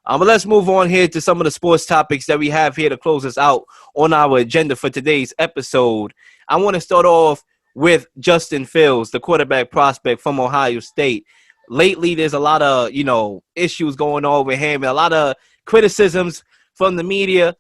But let's move on here to some of the sports topics that we have here to close us out on our agenda for today's episode. I want to start off with Justin Fields, the quarterback prospect from Ohio State. Lately, there's a lot of, issues going on with him and a lot of criticisms from the media.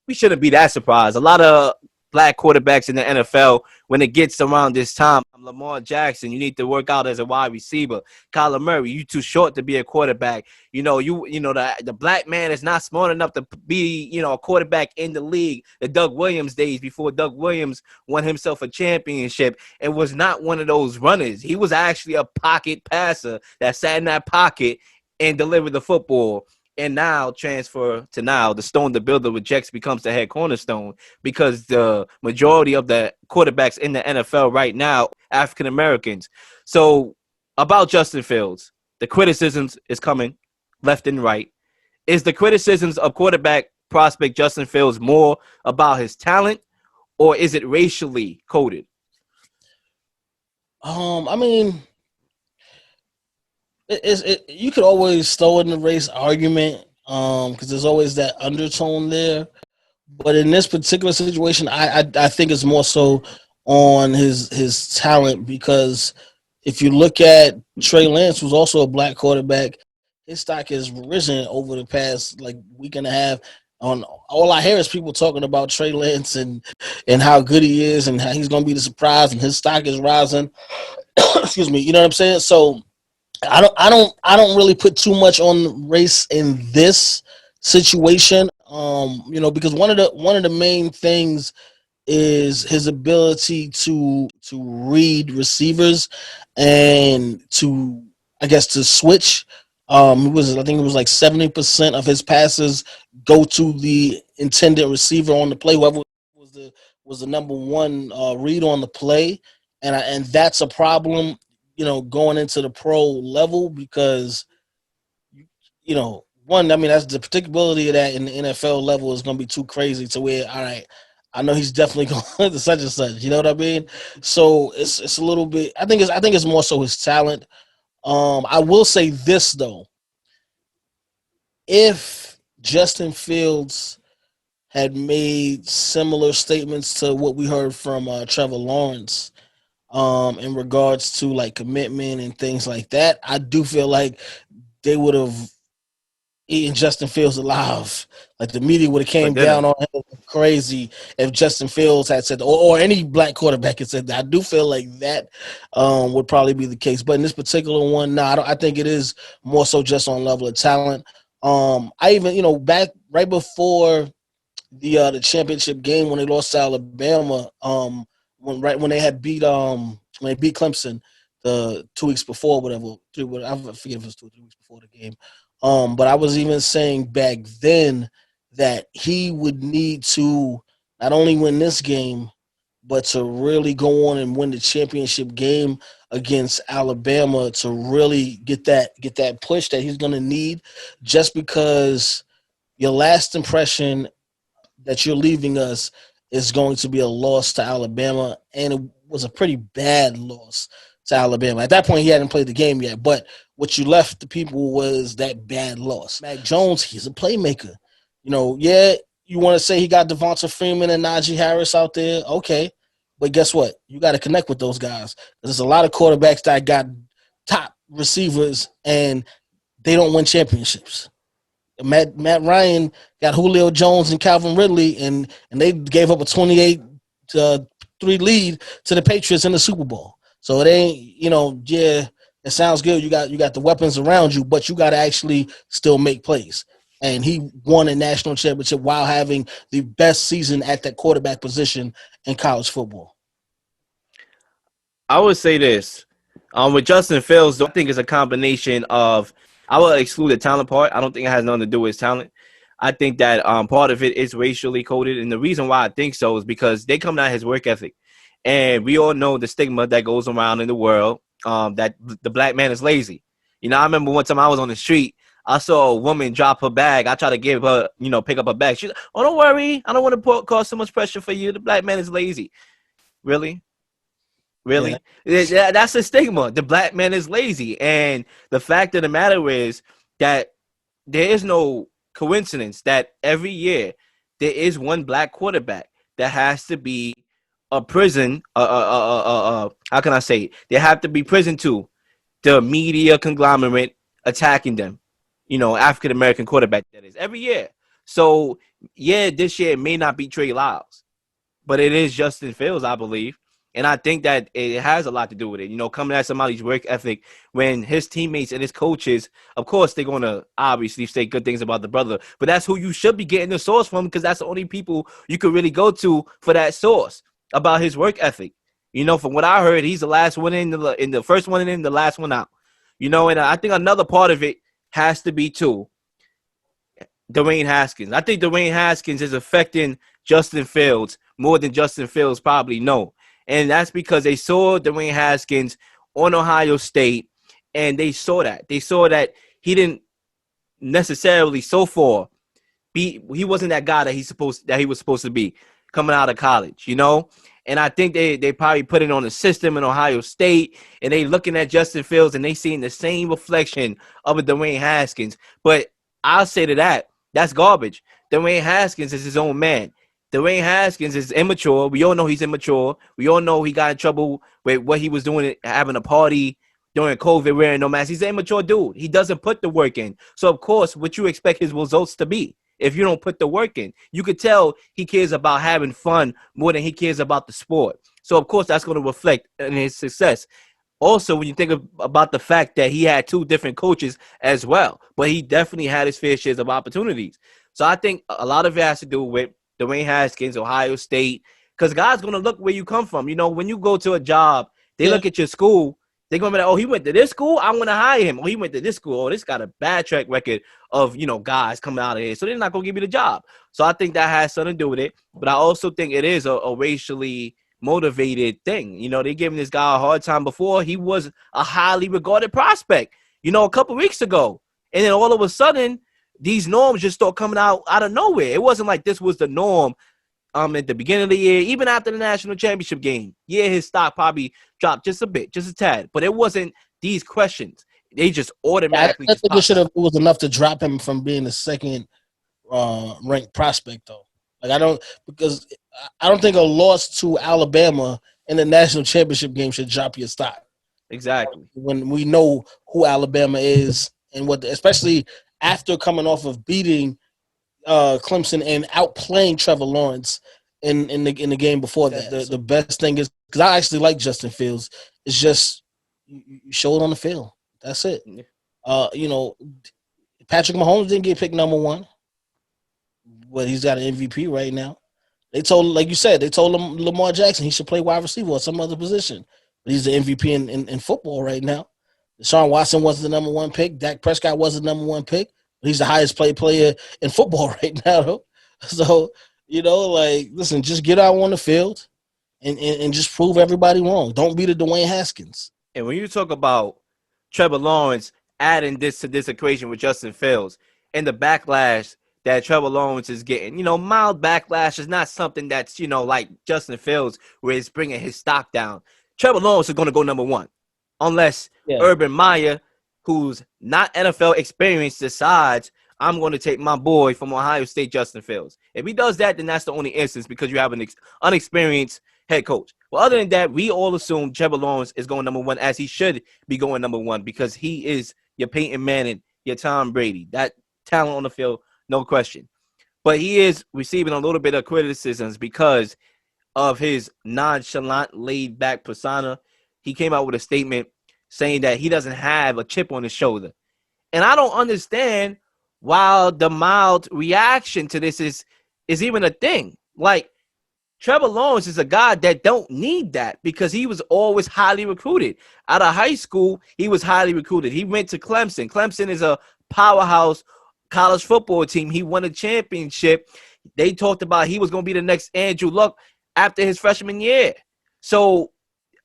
We shouldn't be that surprised. A lot of black quarterbacks in the NFL, when it gets around this time, Lamar Jackson, you need to work out as a wide receiver. Kyler Murray, you too short to be a quarterback. The black man is not smart enough to be, a quarterback in the league. The Doug Williams days before Doug Williams won himself a championship and was not one of those runners. He was actually a pocket passer that sat in that pocket and delivered the football. And now the Stone the Builder with Jex becomes the head cornerstone because the majority of the quarterbacks in the NFL right now, African Americans. So about Justin Fields, the criticisms is coming left and right. Is the criticisms of quarterback prospect Justin Fields more about his talent or is it racially coded? You could always throw in the race argument because there's always that undertone there. But in this particular situation, I think it's more so on his talent because if you look at Trey Lance, who's also a black quarterback, his stock has risen over the past week and a half. On all I hear is people talking about Trey Lance and how good he is and how he's going to be the surprise and his stock is rising. Excuse me, you know what I'm saying? So I don't really put too much on race in this situation, because one of the main things is his ability to read receivers and to switch. I think it was like 70% of his passes go to the intended receiver on the play, whoever was the number one read on the play, and that's a problem. Going into the pro level because, that's the predictability of that in the NFL level is going to be too crazy to where, all right, I know he's definitely going to such and such. You know what I mean? So it's a little bit. I think it's more so his talent. I will say this though: if Justin Fields had made similar statements to what we heard from Trevor Lawrence. In regards to commitment and things like that, I do feel like they would have eaten Justin Fields alive. The media would have came down on him crazy if Justin Fields had said, or any black quarterback had said that. I do feel like that would probably be the case. But in this particular one, I think it is more so just on level of talent. I even, back right before the championship game when they lost to Alabama, when they had beat Clemson the 2 weeks before, I forget if it was 2 or 3 weeks before the game. But I was even saying back then that he would need to not only win this game, but to really go on and win the championship game against Alabama to really get that push that he's going to need, just because your last impression that you're leaving us is going to be a loss to Alabama, and it was a pretty bad loss to Alabama. At that point, he hadn't played the game yet, but what you left the people was that bad loss. Mac Jones, he's a playmaker. You want to say he got Devonta Freeman and Najee Harris out there, okay, but guess what? You got to connect with those guys. There's a lot of quarterbacks that got top receivers, and they don't win championships. Matt Ryan got Julio Jones and Calvin Ridley, and they gave up a 28-3 lead to the Patriots in the Super Bowl. So it ain't, it sounds good. You got the weapons around you, but you got to actually still make plays. And he won a national championship while having the best season at that quarterback position in college football. I would say this. With Justin Fields, I think it's a combination of – I will exclude the talent part. I don't think it has nothing to do with his talent. I think that part of it is racially coded. And the reason why I think so is because they come down his work ethic. And we all know the stigma that goes around in the world that the black man is lazy. I remember one time I was on the street. I saw a woman drop her bag. I tried to give her, pick up her bag. She's like, oh, don't worry. I don't want to cause so much pressure for you. The black man is lazy. Really? Really? Yeah. That's the stigma. The black man is lazy. And the fact of the matter is that there is no coincidence that every year there is one black quarterback that has to be a prison. How can I say it? They have to be prison to the media conglomerate attacking them. African American quarterback that is every year. So yeah, this year it may not be Trey Lyles, but it is Justin Fields, I believe. And I think that it has a lot to do with it. Coming at somebody's work ethic when his teammates and his coaches, of course, they're going to obviously say good things about the brother, but that's who you should be getting the source from because that's the only people you could really go to for that source about his work ethic. From what I heard, he's the last one in the first one in, the last one out. And I think another part of it has to be too Dwayne Haskins. I think Dwayne Haskins is affecting Justin Fields more than Justin Fields probably know. And that's because they saw Dwayne Haskins on Ohio State, and they saw that. They saw that he didn't necessarily so far he wasn't that guy that he was supposed to be coming out of college, And I think they probably put it on the system in Ohio State, and they looking at Justin Fields and they seeing the same reflection of a Dwayne Haskins. But I'll say to that, that's garbage. Dwayne Haskins is his own man. Dwayne Haskins is immature. We all know he's immature. We all know he got in trouble with what he was doing, having a party during COVID, wearing no mask. He's an immature dude. He doesn't put the work in. So, of course, what you expect his results to be if you don't put the work in. You could tell he cares about having fun more than he cares about the sport. So, of course, that's going to reflect in his success. Also, when you think about the fact that he had two different coaches as well, but he definitely had his fair shares of opportunities. So I think a lot of it has to do with Dwayne Haskins, Ohio State, because God's going to look where you come from. When you go to a job, they look at your school. They're going to be like, oh, he went to this school? I'm going to hire him. Oh, he went to this school. Oh, this got a bad track record of, guys coming out of here. So they're not going to give you the job. So I think that has something to do with it. But I also think it is a racially motivated thing. They giving this guy a hard time before. He was a highly regarded prospect, a couple weeks ago. And then all of a sudden, these norms just start coming out of nowhere. It wasn't like this was the norm at the beginning of the year, even after the national championship game. Yeah, his stock probably dropped just a bit, just a tad. But it wasn't these questions. They just automatically. I think it was enough to drop him from being the second ranked prospect, though. Because I don't think a loss to Alabama in the national championship game should drop your stock. Exactly. When we know who Alabama is and especially after coming off of beating Clemson and outplaying Trevor Lawrence in the game before that. The best thing is, because I actually like Justin Fields, it's just you show it on the field. That's it. Patrick Mahomes didn't get picked number one, but he's got an MVP right now. Like you said, they told him Lamar Jackson he should play wide receiver or some other position. But he's the MVP in football right now. Deshaun Watson wasn't the number one pick. Dak Prescott wasn't the number one pick. But he's the highest paid player in football right now, though. So, listen, just get out on the field and just prove everybody wrong. Don't be the Dwayne Haskins. And when you talk about Trevor Lawrence adding this to this equation with Justin Fields and the backlash that Trevor Lawrence is getting, mild backlash is not something that's, like Justin Fields where it's bringing his stock down. Trevor Lawrence is going to go number one unless Urban Meyer, who's not NFL experienced, decides I'm going to take my boy from Ohio State, Justin Fields. If he does that, then that's the only instance because you have an unexperienced head coach. Well, other than that, we all assume Trevor Lawrence is going number one as he should be going number one because he is your Peyton Manning, your Tom Brady. That talent on the field, no question. But he is receiving a little bit of criticisms because of his nonchalant, laid-back persona. He came out with a statement saying that he doesn't have a chip on his shoulder. And I don't understand why the mild reaction to this is even a thing. Like, Trevor Lawrence is a guy that don't need that because he was always highly recruited. Out of high school, he was highly recruited. He went to Clemson. Clemson is a powerhouse college football team. He won a championship. They talked about he was going to be the next Andrew Luck after his freshman year. So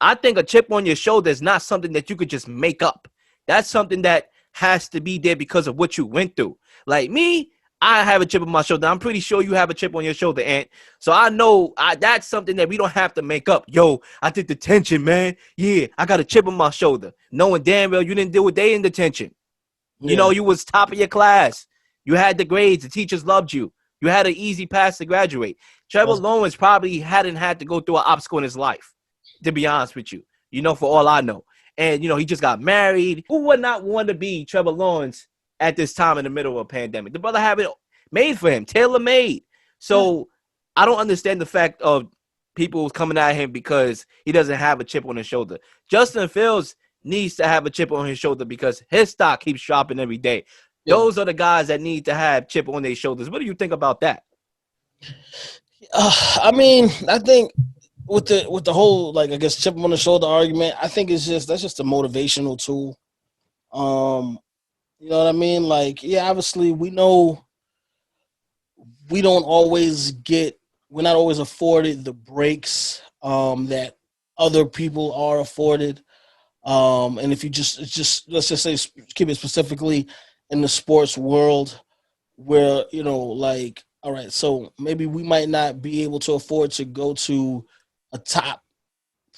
I think a chip on your shoulder is not something that you could just make up. That's something that has to be there because of what you went through. Like me, I have a chip on my shoulder. I'm pretty sure you have a chip on your shoulder, Ant. So I know that's something that we don't have to make up. Yo, I did detention, man. Yeah, I got a chip on my shoulder. Knowing damn well you didn't deal with day in detention. You know, you was top of your class. You had the grades. The teachers loved you. You had an easy pass to graduate. Trevor Lawrence probably hadn't had to go through an obstacle in his life, to be honest with you. You know, for all I know. And, you know, he just got married. Who would not want to be Trevor Lawrence at this time in the middle of a pandemic? The brother have it made for him, tailor-made. So I don't understand the fact of people coming at him because he doesn't have a chip on his shoulder. Justin Fields needs to have a chip on his shoulder because his stock keeps dropping every day. Yeah. Those are the guys that need to have chip on their shoulders. What do you think about that? I mean, I think with the whole, like, I guess, chip on the shoulder argument, I think that's just a motivational tool. You know what I mean? Like, yeah, obviously we know we're not always afforded the breaks that other people are afforded. And if you just let's just say, keep it specifically in the sports world, where, you know, like, all right, so maybe we might not be able to afford to go to a top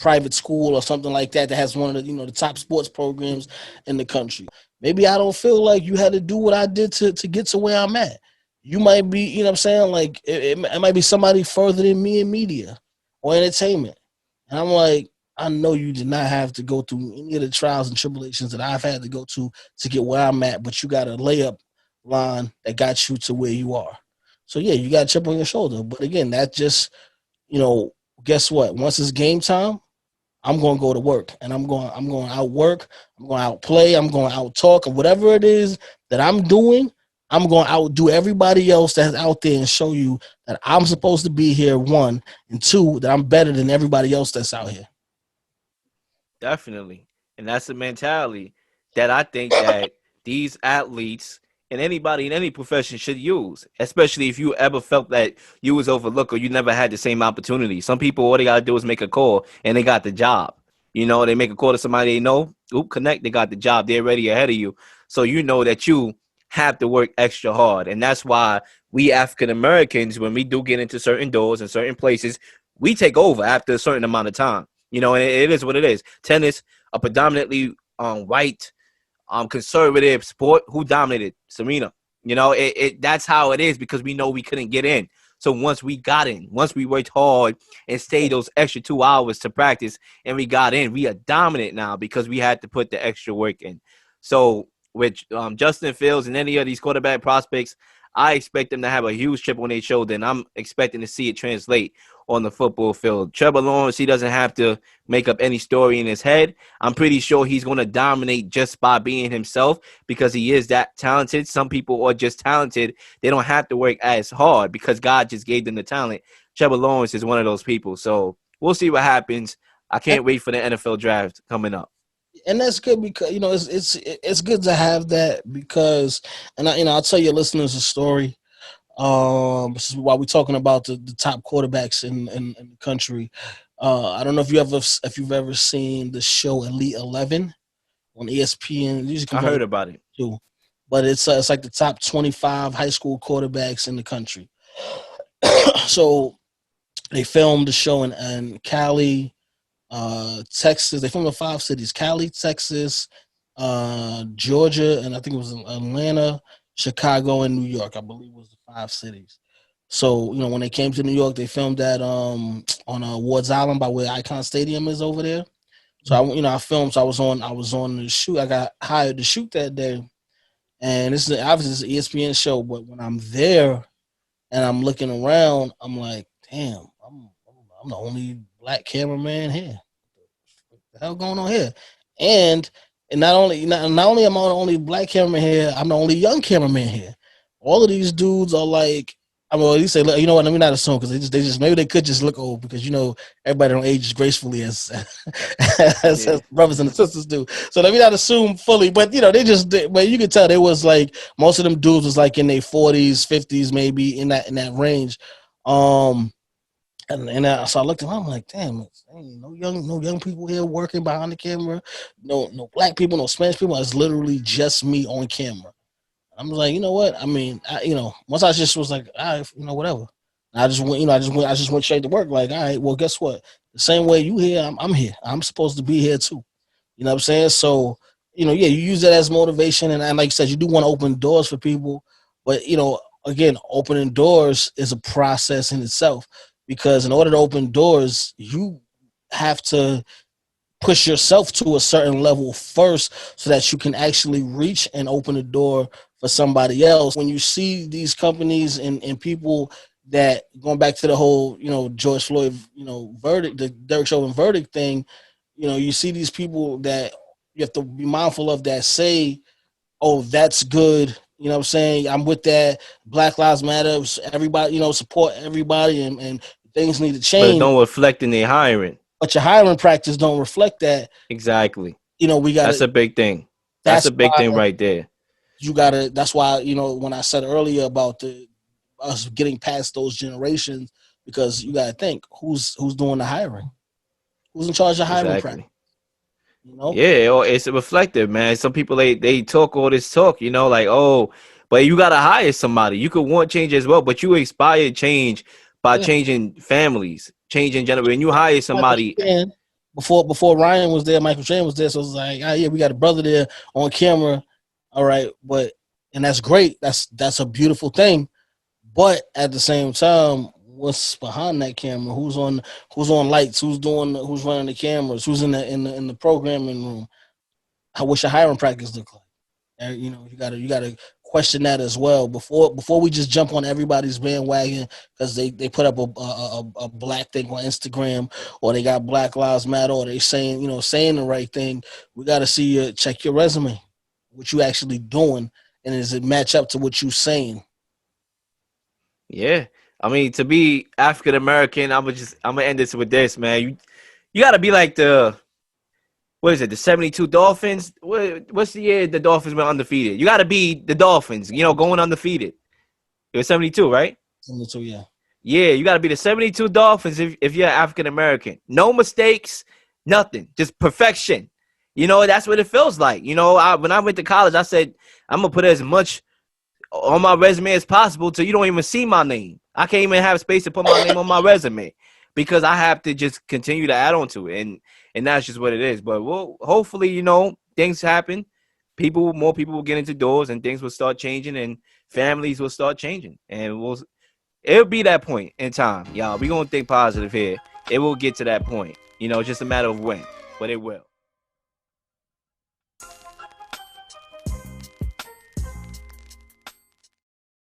private school or something like that has one of the, you know, the top sports programs in the country. Maybe I don't feel like you had to do what I did to get to where I'm at. You might be, you know what I'm saying? Like, it might be somebody further than me in media or entertainment. And I'm like, I know you did not have to go through any of the trials and tribulations that I've had to go to get where I'm at, but you got a layup line that got you to where you are. So, yeah, you got a chip on your shoulder. But, again, that just, you know, guess what? Once it's game time, I'm going to go to work, and I'm going to outwork, I'm going to outplay, I'm going to outtalk, and whatever it is that I'm doing, I'm going to outdo everybody else that's out there and show you that I'm supposed to be here, one, and two, that I'm better than everybody else that's out here. Definitely. And that's the mentality that I think that these athletes and anybody in any profession should use, especially if you ever felt that you was overlooked or you never had the same opportunity. Some people, all they got to do is make a call and they got the job. You know, they make a call to somebody they know, connect, they got the job. They're already ahead of you. So you know that you have to work extra hard. And that's why we African Americans, when we do get into certain doors and certain places, we take over after a certain amount of time. You know, and it is what it is. Tennis, a predominantly white, conservative sport. Who dominated? Serena. You know, that's how it is because we know we couldn't get in. So once we got in, once we worked hard and stayed those extra 2 hours to practice and we got in, we are dominant now because we had to put the extra work in. So with Justin Fields and any of these quarterback prospects, I expect them to have a huge chip on their shoulder, and I'm expecting to see it translate on the football field. Trevor Lawrence, he doesn't have to make up any story in his head. I'm pretty sure he's going to dominate just by being himself because he is that talented. Some people are just talented. They don't have to work as hard because God just gave them the talent. Trevor Lawrence is one of those people. So we'll see what happens. I can't wait for the NFL draft coming up. And that's good because, you know, it's good to have that because, and I'll tell your listeners a story. This is why we're talking about the top quarterbacks in the country. I don't know if you've ever seen the show Elite 11 on ESPN. I heard about it too, but it's like the top 25 high school quarterbacks in the country. So they filmed the show in Cali, Texas. They filmed in 5 cities: Cali, Texas, Georgia, and I think it was Atlanta, Chicago, and New York. I believe was the 5 cities. So, you know, when they came to New York, they filmed that on Ward's Island by where Icon Stadium is over there. So I filmed. So I was on the shoot. I got hired to shoot that day, and this is obviously it's an ESPN show. But when I'm there and I'm looking around, I'm like, damn, I'm the only black cameraman here. What the hell going on here? And not only am I the only black cameraman here, I'm the only young cameraman here. All of these dudes are like, I mean, you say, you know what? Let me not assume because they just maybe they could just look old because, you know, everybody don't age as gracefully as brothers and sisters do. So let me not assume fully, but you know, but you can tell they was like most of them dudes was like in their 40s, 50s, maybe in that range. So I looked at him, I'm like, damn, ain't no young people here working behind the camera, no black people, no Spanish people. It's literally just me on camera. I'm like, you know what? I mean, once I just was like, all right, you know, whatever. I just went straight to work. Like, all right, well, guess what? The same way you here, I'm here. I'm supposed to be here too. You know what I'm saying? So you know, yeah, you use that as motivation, and like you said, you do want to open doors for people, but you know, again, opening doors is a process in itself because in order to open doors, you have to push yourself to a certain level first so that you can actually reach and open the door for somebody else. When you see these companies and people that going back to the whole, you know, George Floyd, you know, verdict, the Derek Chauvin verdict thing, you know, you see these people that you have to be mindful of that say, oh, that's good. You know what I'm saying? I'm with that. Black Lives Matter. Everybody, you know, support everybody and things need to But it change. don't reflect in their hiring. But your hiring practice don't reflect that. Exactly. You know, we got That's to, a big thing. That's that's a big why thing right there. you got to, that's why, you know, when I said earlier about us getting past those generations, because you got to think who's doing the hiring? Who's in charge of hiring practice? Exactly. You know? Yeah, it's reflective, man. Some people they talk all this talk, you know, like, oh, but you gotta hire somebody. You could want change as well, but you inspire change by Yeah. changing families, changing generation. When you hire Michael somebody, Chan, before Ryan was there, Michael Chan was there. So it was like, yeah, we got a brother there on camera. All right, but and that's great. That's a beautiful thing. But at the same time, what's behind that camera? Who's on lights? Who's running the cameras? Who's in the programming room? How what's your hiring practice look like? And, you know, you gotta question that as well before we just jump on everybody's bandwagon because they put up a black thing on Instagram or they got Black Lives Matter or they saying, you know, saying the right thing. We got to see you check your resume, what you actually doing, and does it match up to what you saying? yeah. I mean, to be African American, I'm gonna end this with this, man. You gotta be like the what is it, the 72 Dolphins? What's the year the Dolphins went undefeated? You gotta be the Dolphins, you know, going undefeated. It was 72, right? So yeah, Yeah, you got to be the 72 Dolphins if you're African American. No mistakes, nothing, just perfection. You know, that's what it feels like. You know, when I went to college, I said, I'm going to put as much on my resume as possible till you don't even see my name. I can't even have space to put my name on my resume because I have to just continue to add on to it. And that's just what it is. But hopefully, you know, things happen. More people will get into doors and things will start changing and families will start changing. And it'll be that point in time, y'all. We gonna think positive here. It will get to that point. You know, it's just a matter of when, but it will.